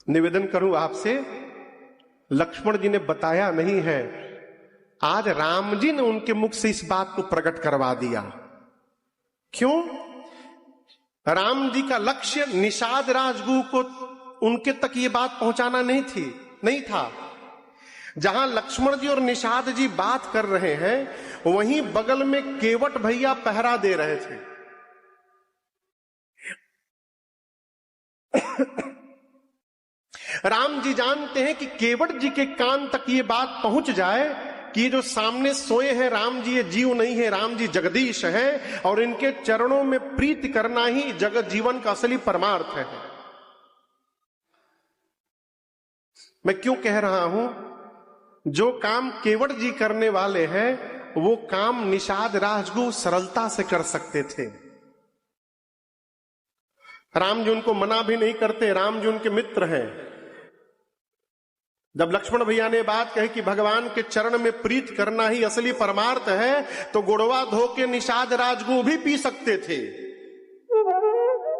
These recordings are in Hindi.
निवेदन करूं आपसे, लक्ष्मण जी ने बताया नहीं है, आज राम जी ने उनके मुख से इस बात को प्रकट करवा दिया। क्यों? राम जी का लक्ष्य निषाद राजगुह को उनके तक ये बात पहुंचाना नहीं था। जहां लक्ष्मण जी और निषाद जी बात कर रहे हैं, वहीं बगल में केवट भैया पहरा दे रहे थे। राम जी जानते हैं कि केवट जी के कान तक ये बात पहुंच जाए कि ये जो सामने सोए हैं राम जी, ये जीव नहीं है, राम जी जगदीश हैं और इनके चरणों में प्रीति करना ही जगत जीवन का असली परमार्थ है। मैं क्यों कह रहा हूं? जो काम केवट जी करने वाले हैं, वो काम निषाद राजगुह सरलता से कर सकते थे। राम जी उनको मना भी नहीं करते, राम जी उनके मित्र हैं। जब लक्ष्मण भैया ने बात कही कि भगवान के चरण में प्रीत करना ही असली परमार्थ है, तो गुड़वा धो के निषाद राजगुह भी पी सकते थे,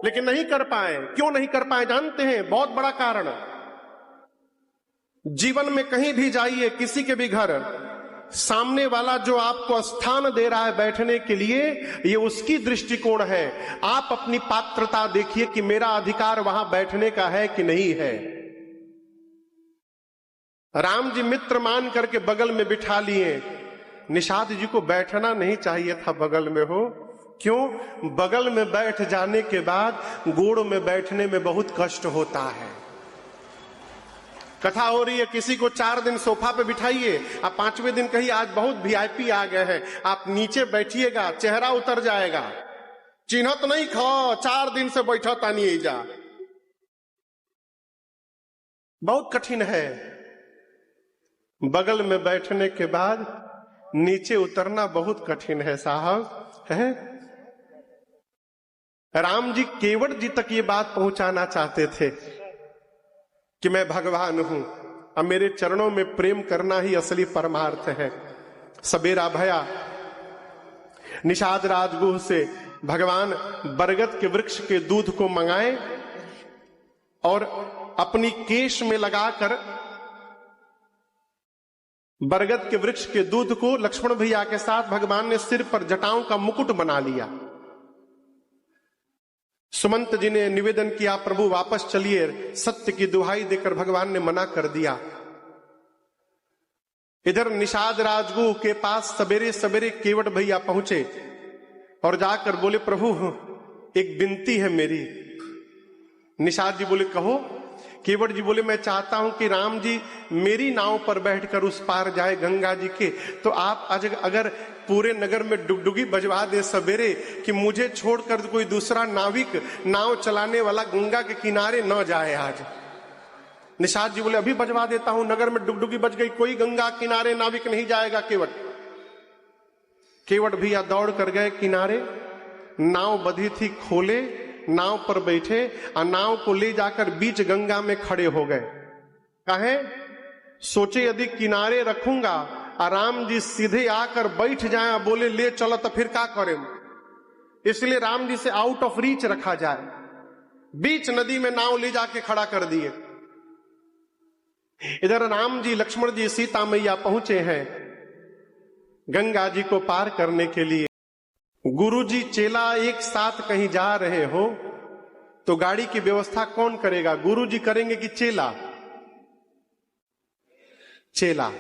लेकिन नहीं कर पाए। क्यों नहीं कर पाए जानते हैं? बहुत बड़ा कारण। जीवन में कहीं भी जाइए, किसी के भी घर, सामने वाला जो आपको स्थान दे रहा है बैठने के लिए, ये उसकी दृष्टिकोण है। आप अपनी पात्रता देखिए कि मेरा अधिकार वहां बैठने का है कि नहीं है। राम जी मित्र मान करके बगल में बिठा लिए, निषाद जी को बैठना नहीं चाहिए था बगल में। हो क्यों? बगल में बैठ जाने के बाद गोड़ में बैठने में बहुत कष्ट होता है। कथा हो रही है, किसी को 4 दिन सोफा पे बिठाइए, आप 5वें दिन कहिए आज बहुत वीआईपी आ गए हैं, आप नीचे बैठिएगा, चेहरा उतर जाएगा। चिन्हत नहीं खो, 4 दिन से बैठो तानी जा, बहुत कठिन है। बगल में बैठने के बाद नीचे उतरना बहुत कठिन है साहब, है। राम जी केवट जी तक ये बात पहुंचाना चाहते थे कि मैं भगवान हूं, अब मेरे चरणों में प्रेम करना ही असली परमार्थ है। सवेरा भया, निषाद राजगुह से भगवान बरगद के वृक्ष के दूध को मंगाए और अपनी केश में लगाकर बरगद के वृक्ष के दूध को लक्ष्मण भैया के साथ भगवान ने सिर पर जटाओं का मुकुट बना लिया। सुमंत जी ने निवेदन किया, प्रभु वापस चलिए, सत्य की दुहाई देकर भगवान ने मना कर दिया। इधर निषाद राजगुह के पास सवेरे सवेरे केवट भैया पहुंचे और जाकर बोले, प्रभु एक विनती है मेरी। निषाद जी बोले, कहो। केवट जी बोले, मैं चाहता हूं कि राम जी मेरी नाव पर बैठकर उस पार जाए गंगा जी के, तो आप आज अगर पूरे नगर में डुगडुगी बजवा दे सवेरे कि मुझे छोड़कर कोई दूसरा नाविक नाव चलाने वाला गंगा के किनारे न जाए आज। निषाद जी बोले, अभी बजवा देता हूं, नगर में डुगडुगी बज गई, कोई गंगा किनारे नाविक नहीं जाएगा। केवट भैया दौड़ कर गए किनारे, नाव बधी थी खोले, नाव पर बैठे और नाव को ले जाकर बीच गंगा में खड़े हो गए। कहे सोचे यदि किनारे रखूंगा और राम जी सीधे आकर बैठ जाए, बोले ले चलो, तो फिर क्या करें? इसलिए राम जी से आउट ऑफ रीच रखा जाए। बीच नदी में नाव ले जाके खड़ा कर दिए। इधर राम जी, लक्ष्मण जी, सीता मैया पहुंचे हैं गंगा जी को पार करने के लिए। गुरु जी चेला एक साथ कहीं जा रहे हो तो गाड़ी की व्यवस्था कौन करेगा? गुरु जी करेंगे कि चेला? चेला।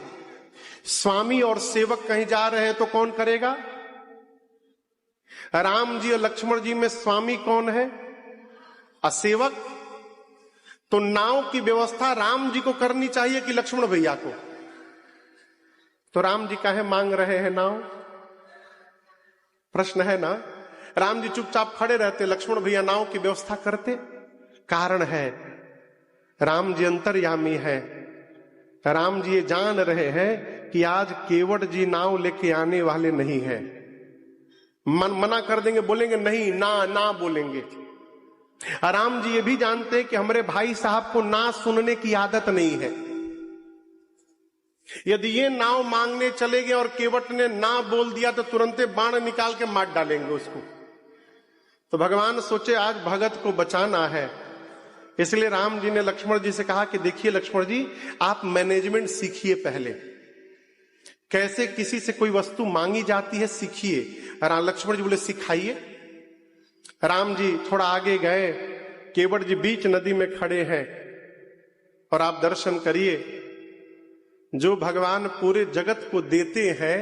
स्वामी और सेवक कहीं जा रहे हैं तो कौन करेगा? राम जी और लक्ष्मण जी में स्वामी कौन है? असेवक। तो नाव की व्यवस्था राम जी को करनी चाहिए कि लक्ष्मण भैया को? तो राम जी काहे मांग रहे हैं नाव? प्रश्न है ना। राम जी चुपचाप खड़े रहते, लक्ष्मण भैया नाव की व्यवस्था करते। कारण है, राम जी अंतर्यामी है। राम जी ये जान रहे हैं कि आज केवट जी नाव लेके आने वाले नहीं है। मना कर देंगे, बोलेंगे नहीं, ना बोलेंगे। राम जी ये भी जानते हैं कि हमारे भाई साहब को ना सुनने की आदत नहीं है। यदि ये नाव मांगने चले गए और केवट ने ना बोल दिया तो तुरंत बाण निकाल के मार डालेंगे उसको। तो भगवान सोचे आज भगत को बचाना है इसलिए राम जी ने लक्ष्मण जी से कहा कि देखिए लक्ष्मण जी, आप मैनेजमेंट सीखिए, पहले कैसे किसी से कोई वस्तु मांगी जाती है सीखिए। लक्ष्मण जी बोले सिखाइए। राम जी थोड़ा आगे गए, केवट जी बीच नदी में खड़े हैं और आप दर्शन करिए, जो भगवान पूरे जगत को देते हैं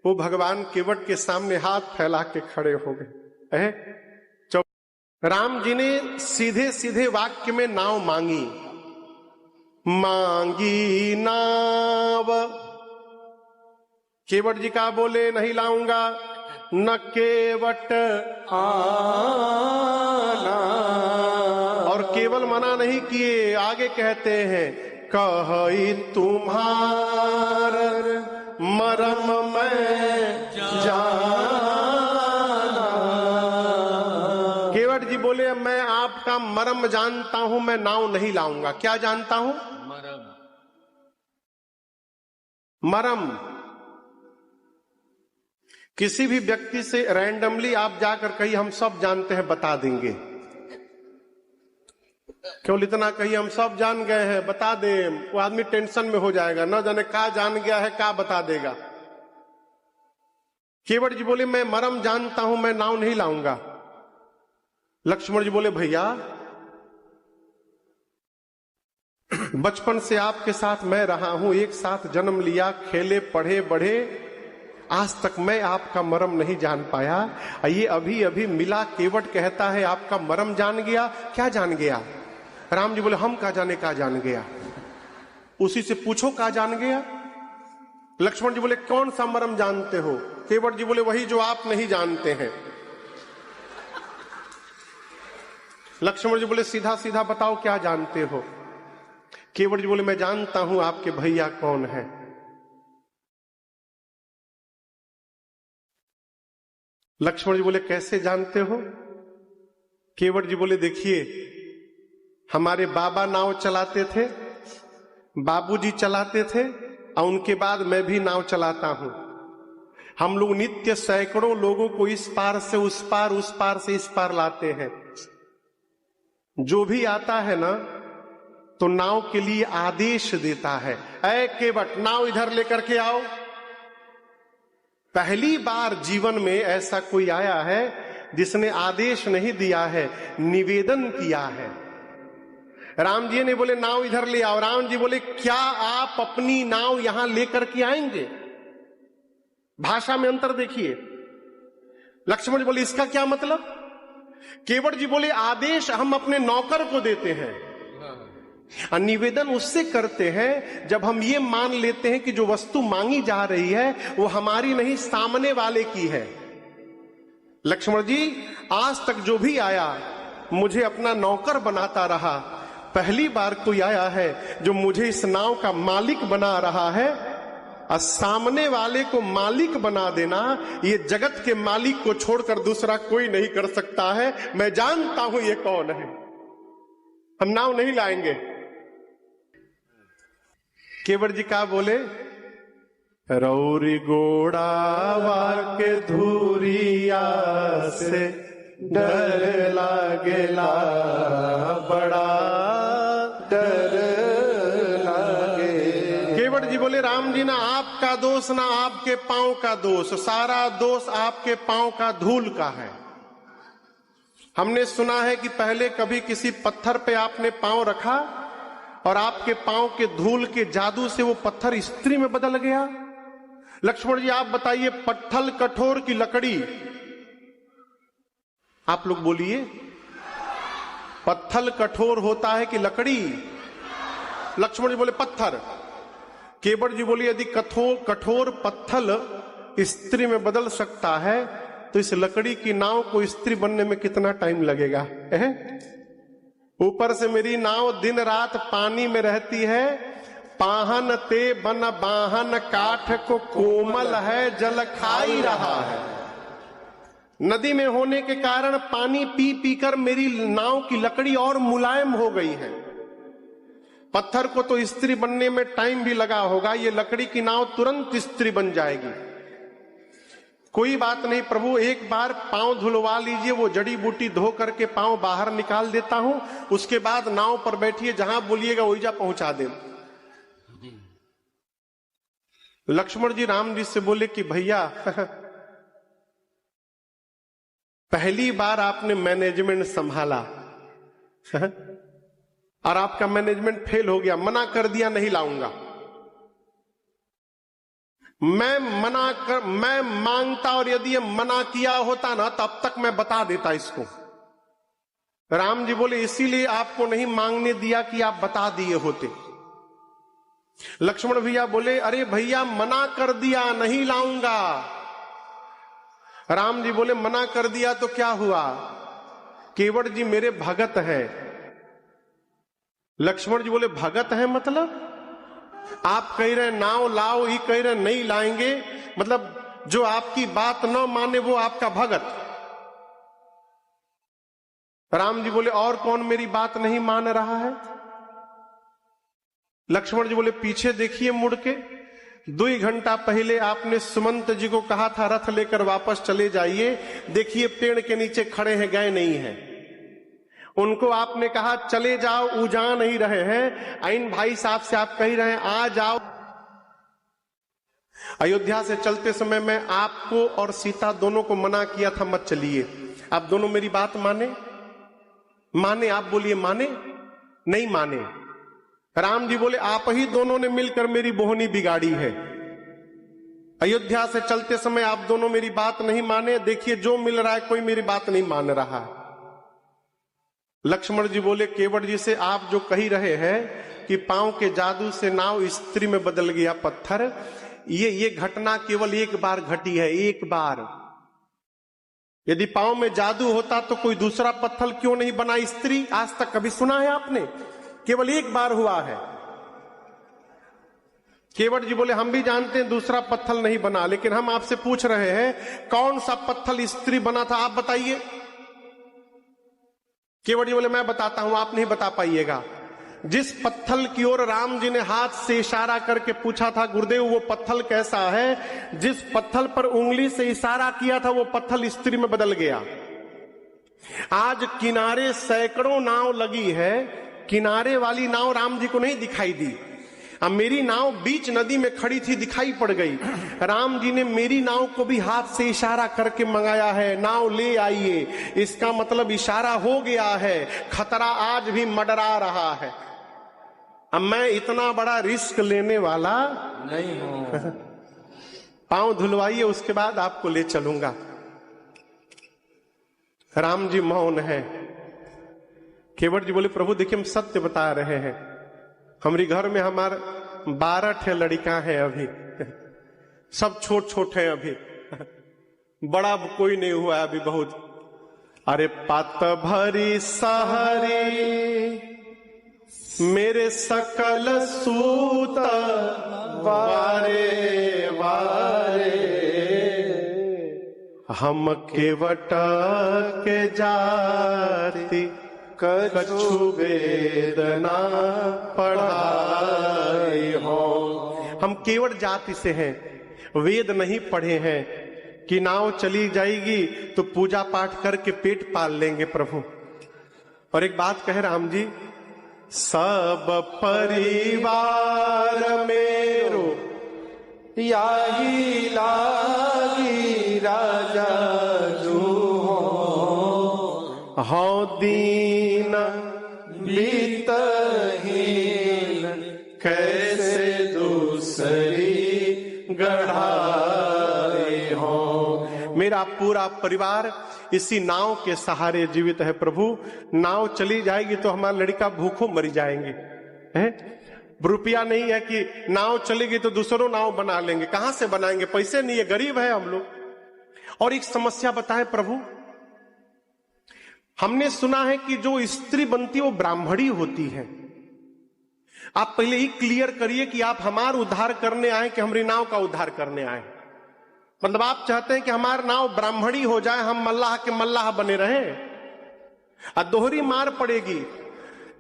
वो भगवान केवट के सामने हाथ फैला के खड़े हो गए। राम जी ने सीधे सीधे वाक्य में नाव मांगी, मांगी नाव। केवट जी का बोले नहीं लाऊंगा, न केवट आना, और केवल मना नहीं किए, आगे कहते हैं कही तुम्हार मरम मैं जाना। केवट जी बोले मैं आपका मरम जानता हूं, मैं नाव नहीं लाऊंगा। क्या जानता हूं? मरम। किसी भी व्यक्ति से रैंडमली आप जाकर कही हम सब जानते हैं, बता देंगे। केवल इतना कही हम सब जान गए हैं, बता दे, वो आदमी टेंशन में हो जाएगा, न जाने का जान गया है, का बता देगा। केवट जी बोले मैं मरम जानता हूं, मैं नाव नहीं लाऊंगा। लक्ष्मण जी बोले भैया बचपन से आपके साथ मैं रहा हूं, एक साथ जन्म लिया, खेले पढ़े बढ़े, आज तक मैं आपका मरम नहीं जान पाया। ये अभी अभी मिला, केवट कहता है आपका मरम जान गया। क्या जान गया? राम जी बोले हम का जाने का जान गया, उसी से पूछो का जान गया। लक्ष्मण जी बोले कौन सा मरम जानते हो? केवट जी बोले वही जो आप नहीं जानते हैं। लक्ष्मण जी बोले सीधा सीधा बताओ क्या जानते हो? केवट जी बोले मैं जानता हूं आपके भैया कौन है। लक्ष्मण जी बोले कैसे जानते हो? केवट जी बोले देखिए हमारे बाबा नाव चलाते थे, बाबूजी चलाते थे, और उनके बाद मैं भी नाव चलाता हूं। हम लोग नित्य सैकड़ों लोगों को इस पार से उस पार, उस पार से इस पार लाते हैं। जो भी आता है ना तो नाव के लिए आदेश देता है, ऐ केवट नाव इधर लेकर के आओ। पहली बार जीवन में ऐसा कोई आया है जिसने आदेश नहीं दिया है, निवेदन किया है। राम जी ने बोले नाव इधर ले आओ। राम जी बोले क्या आप अपनी नाव यहां लेकर के आएंगे? भाषा में अंतर देखिए। लक्ष्मण जी बोले इसका क्या मतलब? केवट जी बोले आदेश हम अपने नौकर को देते हैं, निवेदन उससे करते हैं जब हम ये मान लेते हैं कि जो वस्तु मांगी जा रही है वो हमारी नहीं, सामने वाले की है। लक्ष्मण जी आज तक जो भी आया मुझे अपना नौकर बनाता रहा, पहली बार कोई आया है जो मुझे इस नाव का मालिक बना रहा है। और सामने वाले को मालिक बना देना, ये जगत के मालिक को छोड़कर दूसरा कोई नहीं कर सकता है। मैं जानता हूं ये कौन है, हम नाव नहीं लाएंगे। केवट जी का बोले रौरी गोड़ा वार के धूरिया से डर लागेला, बड़ा डर लागे। केवट जी बोले राम जी ना आपका दोष ना आपके पांव का दोष, सारा दोष आपके पांव का धूल का है। हमने सुना है कि पहले कभी किसी पत्थर पे आपने पांव रखा और आपके पांव के धूल के जादू से वो पत्थर स्त्री में बदल गया। लक्ष्मण जी आप बताइए पत्थल कठोर की लकड़ी, आप लोग बोलिए पत्थल कठोर होता है कि लकड़ी? लक्ष्मण जी बोले पत्थर। केवट जी बोले यदि कठोर पत्थल स्त्री में बदल सकता है तो इस लकड़ी की नाव को स्त्री बनने में कितना टाइम लगेगा? ऊपर से मेरी नाव दिन रात पानी में रहती है, पाहन ते बन बाहन काठ को कोमल है जल खाई रहा है। नदी में होने के कारण पानी पी पीकर मेरी नाव की लकड़ी और मुलायम हो गई है। पत्थर को तो स्त्री बनने में टाइम भी लगा होगा, ये लकड़ी की नाव तुरंत स्त्री बन जाएगी। कोई बात नहीं प्रभु, एक बार पांव धुलवा लीजिए, वो जड़ी बूटी धो करके पांव बाहर निकाल देता हूं, उसके बाद नाव पर बैठिए, जहां बोलिएगा वही जा पहुंचा दे। लक्ष्मण जी राम जी से बोले कि भैया पहली बार आपने मैनेजमेंट संभाला और आपका मैनेजमेंट फेल हो गया, मना कर दिया नहीं लाऊंगा। मैं मांगता और यदि ये मना किया होता ना तब तक मैं बता देता इसको। राम जी बोले इसीलिए आपको नहीं मांगने दिया कि आप बता दिए होते। लक्ष्मण भैया बोले अरे भैया मना कर दिया नहीं लाऊंगा। राम जी बोले मना कर दिया तो क्या हुआ, केवट जी मेरे भगत हैं। लक्ष्मण जी बोले भगत है मतलब? आप कह रहे नाव लाओ, ही कह रहे नहीं लाएंगे, मतलब जो आपकी बात न माने वो आपका भगत। राम जी बोले और कौन मेरी बात नहीं मान रहा है? लक्ष्मण जी बोले पीछे देखिए मुड़ के, 2 घंटा पहले आपने सुमंत जी को कहा था रथ लेकर वापस चले जाइए, देखिए पेड़ के नीचे खड़े हैं, गए नहीं हैं। उनको आपने कहा चले जाओ, वो जा नहीं रहे हैं। आइन भाई साहब से आप कह रहे हैं आ जाओ। अयोध्या से चलते समय मैं आपको और सीता दोनों को मना किया था मत चलिए, आप दोनों मेरी बात माने? आप बोलिए माने? नहीं माने। राम जी बोले आप ही दोनों ने मिलकर मेरी बोहनी बिगाड़ी है। अयोध्या से चलते समय आप दोनों मेरी बात नहीं माने, देखिए जो मिल रहा है कोई मेरी बात नहीं मान रहा है। लक्ष्मण जी बोले केवट जी से आप जो कही रहे हैं कि पांव के जादू से नाव स्त्री में बदल गया पत्थर, ये घटना केवल एक बार घटी है, एक बार। यदि पांव में जादू होता तो कोई दूसरा पत्थर क्यों नहीं बना स्त्री? आज तक कभी सुना है आपने? केवल एक बार हुआ है। केवट जी बोले हम भी जानते हैं दूसरा पत्थर नहीं बना, लेकिन हम आपसे पूछ रहे हैं कौन सा पत्थर स्त्री बना था, आप बताइए। केवट जी बोले मैं बताता हूं, आप नहीं बता पाइएगा। जिस पत्थर की ओर राम जी ने हाथ से इशारा करके पूछा था गुरुदेव वो पत्थर कैसा है, जिस पत्थर पर उंगली से इशारा किया था वो पत्थर स्त्री में बदल गया। आज किनारे सैकड़ों नाव लगी है, किनारे वाली नाव राम जी को नहीं दिखाई दी। अब मेरी नाव बीच नदी में खड़ी थी, दिखाई पड़ गई। राम जी ने मेरी नाव को भी हाथ से इशारा करके मंगाया है, नाव ले आइए। इसका मतलब इशारा हो गया है, खतरा आज भी मंडरा रहा है। अब मैं इतना बड़ा रिस्क लेने वाला नहीं हूं। पांव धुलवाइए, उसके बाद आपको ले चलूंगा। राम जी मौन है। केवट जी बोले प्रभु देखिए हम सत्य बता रहे हैं, हमारी घर में हमारे 12 लड़का है, अभी सब छोट छोट है, अभी बड़ा कोई नहीं हुआ है अभी बहुत। अरे पात भरी सहरी मेरे सकल सूत वारे वारे, हम केवट के जाति कछु वेदना पढ़ाई हो। हम केवट जाति से हैं, वेद नहीं पढ़े हैं कि नाव चली जाएगी तो पूजा पाठ करके पेट पाल लेंगे प्रभु। और एक बात कहे राम जी, सब परिवार मेरो याही लागी राजा जो हो दीन बीतहीन कैसे दूसरी गढ़ाई हो। मेरा पूरा परिवार इसी नाव के सहारे जीवित है प्रभु। नाव चली जाएगी तो हमारा लड़का भूखों मर जाएंगे, हैं? रुपया नहीं है कि नाव चलेगी तो दूसरों नाव बना लेंगे, कहां से बनाएंगे? पैसे नहीं है, गरीब है हम लोग। और एक समस्या बताएं प्रभु, हमने सुना है कि जो स्त्री बनती है वो ब्राह्मणी होती है। आप पहले ही क्लियर करिए कि आप हमारा उद्धार करने आए कि हमारी नाव का उद्धार करने आए। मतलब आप चाहते हैं कि हमारा नाव ब्राह्मणी हो जाए, हम मल्लाह के मल्लाह बने रहे। दोहरी मार पड़ेगी।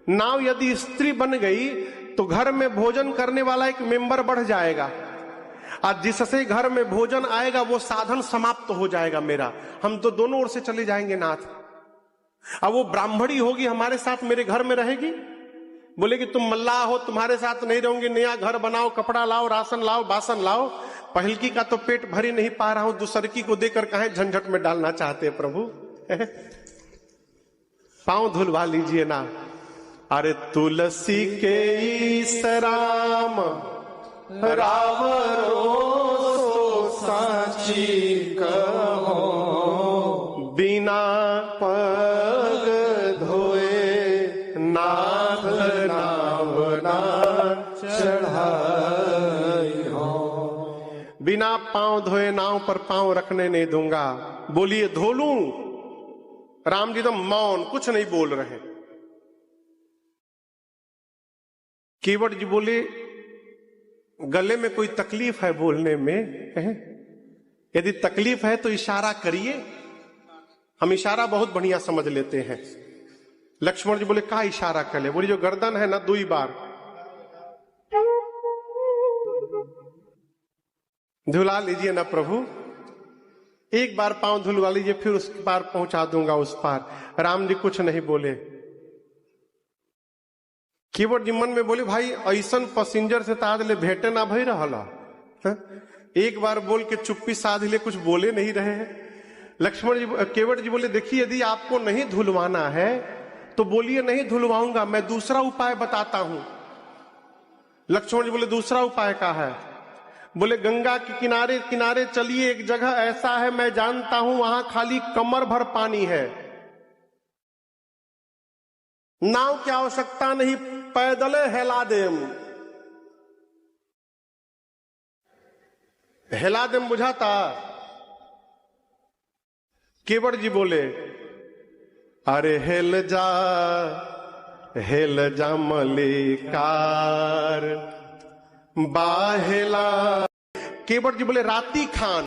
नाव यदि स्त्री बन गई तो घर में भोजन करने वाला एक मेंबर बढ़ जाएगा, आज जिससे घर में भोजन आएगा वो साधन समाप्त हो जाएगा मेरा, हम तो दोनों ओर से चले जाएंगे नाथ। अब वो ब्राह्मणी होगी हमारे साथ मेरे घर में रहेगी, बोलेगी तुम मल्लाह हो, तुम्हारे साथ नहीं रहूंगी, नया घर बनाओ, कपड़ा लाओ, राशन लाओ, बासन लाओ। पहलकी का तो पेट भर ही नहीं पा रहा हूं, दूसरकी को देकर कहे झंझट में डालना चाहते हैं प्रभु। पांव धुलवा लीजिए ना। अरे तुलसी के ईसराम रावरो सो साची कहो, बिना पग धोए नाथ नाम ना चढ़ाई हो। बिना पांव धोए नाव पर पांव रखने नहीं दूंगा। बोलिए धो लूं? राम जी तो मौन, कुछ नहीं बोल रहे। केवट जी बोले गले में कोई तकलीफ है बोलने में? यदि तकलीफ है तो इशारा करिए, हम इशारा बहुत बढ़िया समझ लेते हैं। लक्ष्मण जी बोले का इशारा कर ले? बोली जो गर्दन है ना, 2 बार धुला लीजिए ना प्रभु, 1 बार पांव धुलवा लीजिए, फिर उस पार पहुंचा दूंगा उस पार। राम जी कुछ नहीं बोले। केवट जी मन में बोले भाई ऐसन पैसेंजर से ताज ले भेंटे ना भई रहला, 1 बार बोल के चुप्पी साध ले, कुछ बोले नहीं रहे हैं। लक्ष्मण जी केवट जी बोले देखिए यदि आपको नहीं धुलवाना है तो बोलिए नहीं धुलवाऊंगा, मैं दूसरा उपाय बताता हूं। लक्ष्मण जी बोले दूसरा उपाय क्या है? बोले गंगा के किनारे किनारे चलिए, एक जगह ऐसा है मैं जानता हूं, वहां खाली कमर भर पानी है, नाव की आवश्यकता नहीं, पैदल हेला देम। हेला देम बुझाता? केवट जी बोले अरे हेल जा मलिकार बाहेला। केवट जी बोले राती खान